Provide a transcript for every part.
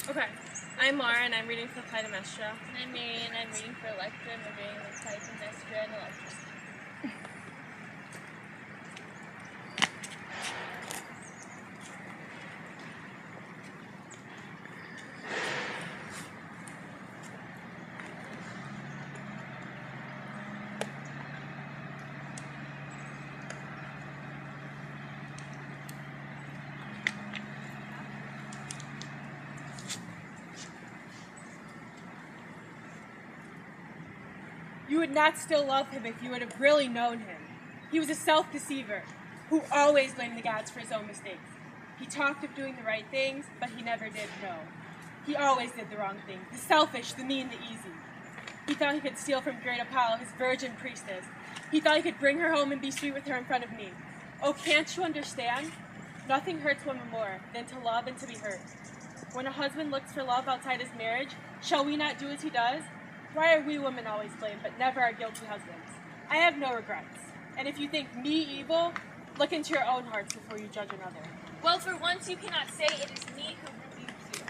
Okay. I'm Mara, and I'm reading for Clytemnestra. And I'm Mary, and I'm reading for Electra, and we're reading with Clytemnestra and Electra. You would not still love him if you would have really known him. He was a self-deceiver who always blamed the gods for his own mistakes. He talked of doing the right things, but he never did know. He always did the wrong thing, the selfish, the mean, the easy. He thought he could steal from great Apollo, his virgin priestess. He thought he could bring her home and be sweet with her in front of me. Oh, can't you understand? Nothing hurts women more than to love and to be hurt. When a husband looks for love outside his marriage, shall we not do as he does? Why are we women always blamed, but never our guilty husbands? I have no regrets. And if you think me evil, look into your own hearts before you judge another. Well, for once you cannot say it is me who rebukes you.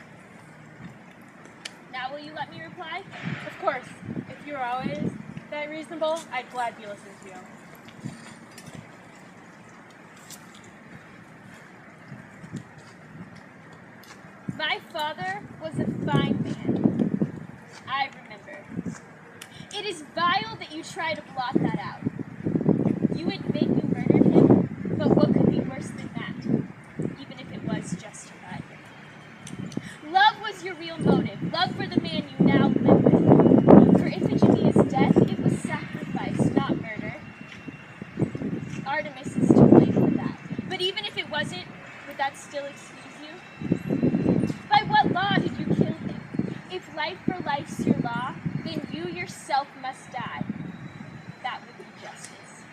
Now will you let me reply? Of course, if you were always that reasonable, I'd gladly listen to you. My father was a fine man. I remember. It is vile that you try to blot that out. You admit you murdered him, but what could be worse than that, even if it was justified? Love was your real motive, love for the man you now live with. For Iphigenia's death, it was sacrifice, not murder. Artemis is to blame for that. But even if it wasn't, would that still excuse you? By what law did you kill him? If life for life's your law, then you yourself must die. That would be justice.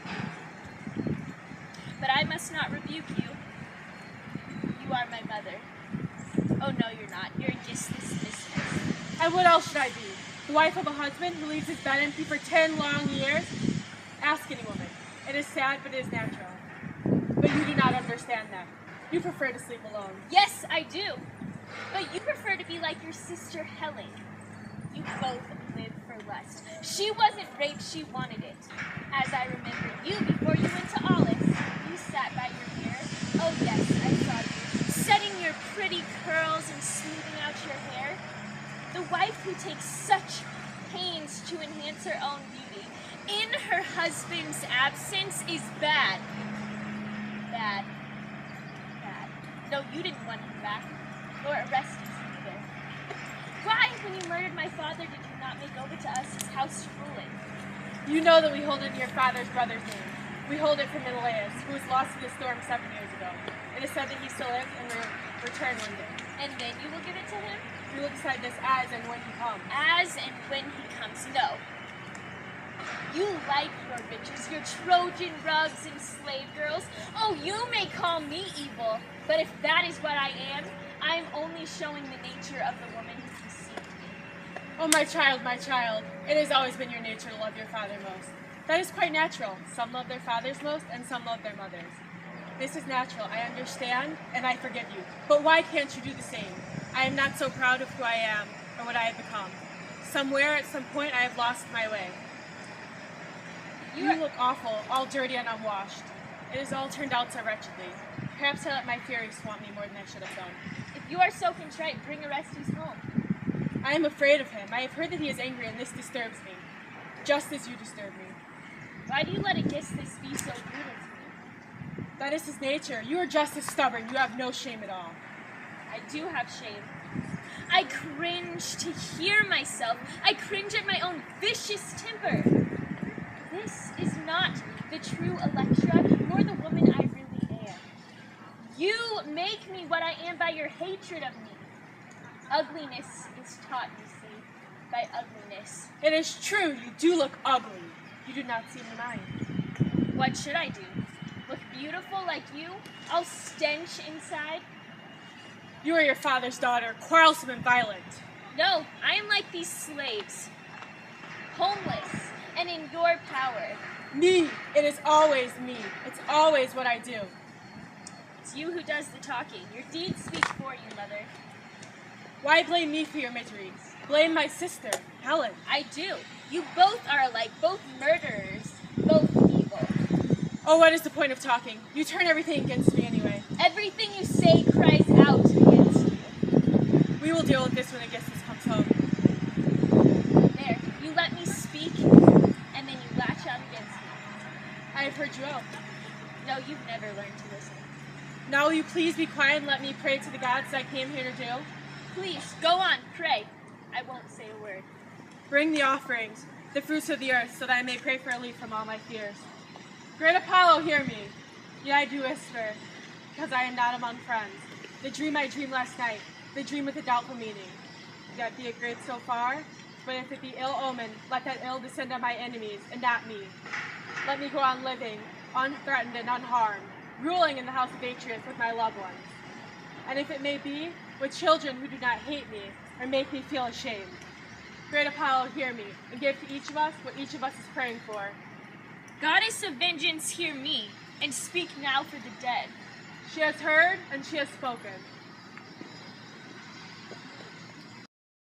But I must not rebuke you. You are my mother. Oh no, you're not. You're just this mistress. And what else should I be? The wife of a husband who leaves his bed empty for 10 long years? Ask any woman. It is sad, but it is natural. But you do not understand that. You prefer to sleep alone. Yes, I do. But you prefer to be like your sister Helen. You both live for lust. She wasn't raped, she wanted it. As I remember you before you went to Aulis, you sat by your mirror. Oh yes, I saw you, setting your pretty curls and smoothing out your hair. The wife who takes such pains to enhance her own beauty in her husband's absence is bad. Bad. Bad. No, you didn't want him back, nor Orestes either. Why, when you murdered my father, did you not make over to us his house to rule in? You know that we hold it in your father's brother's name. We hold it from Menelaus, who was lost in the storm 7 years ago. It is said that he still lives and will return one day. And then you will give it to him? We will decide this as and when he comes. As and when he comes, no. You like your riches, your Trojan rugs and slave girls. Oh, you may call me evil, but if that is what I am only showing the nature of the woman who deceived me. Oh, my child, it has always been your nature to love your father most. That is quite natural. Some love their fathers most, and some love their mothers. This is natural. I understand, and I forgive you. But why can't you do the same? I am not so proud of who I am or what I have become. Somewhere, at some point, I have lost my way. You look awful, all dirty and unwashed. It has all turned out so wretchedly. Perhaps I let my fury swamp me more than I should have done. If you are so contrite, bring Orestes home. I am afraid of him. I have heard that he is angry, and this disturbs me. Just as you disturb me. Why do you let this be so brutal to me? That is his nature. You are just as stubborn. You have no shame at all. I do have shame. I cringe to hear myself. I cringe at my own vicious temper. This is not the true Electra, nor the woman I really am. You make me what I am by your hatred of me. Ugliness is taught, you see, by ugliness. It is true, you do look ugly. You do not seem to mind. What should I do? Look beautiful like you? All stench inside? You are your father's daughter, quarrelsome and violent. No, I am like these slaves. Homeless and in your power. Me. It is always me. It's always what I do. It's you who does the talking. Your deeds speak for you, Mother. Why blame me for your misery? Blame my sister, Helen. I do. You both are alike, both murderers, both evil. Oh, what is the point of talking? You turn everything against me anyway. Everything you say cries out against you. We will deal with this when Augustus comes home. There, you let me speak, and then you latch out against me. I have heard you out. No, you've never learned to listen. Now will you please be quiet and let me pray to the gods I came here to do? Please, go on, pray. I won't say a word. Bring the offerings, the fruits of the earth, so that I may pray for relief from all my fears. Great Apollo, hear me. Yet I do whisper, because I am not among friends. The dream I dreamed last night, the dream with a doubtful meaning. That be it great so far, but if it be ill omen, let that ill descend on my enemies, and not me. Let me go on living, unthreatened and unharmed, ruling in the house of Atreus with my loved ones. And if it may be, with children who do not hate me, or make me feel ashamed. Great Apollo, hear me, and give to each of us what each of us is praying for. Goddess of vengeance, hear me, and speak now for the dead. She has heard, and she has spoken.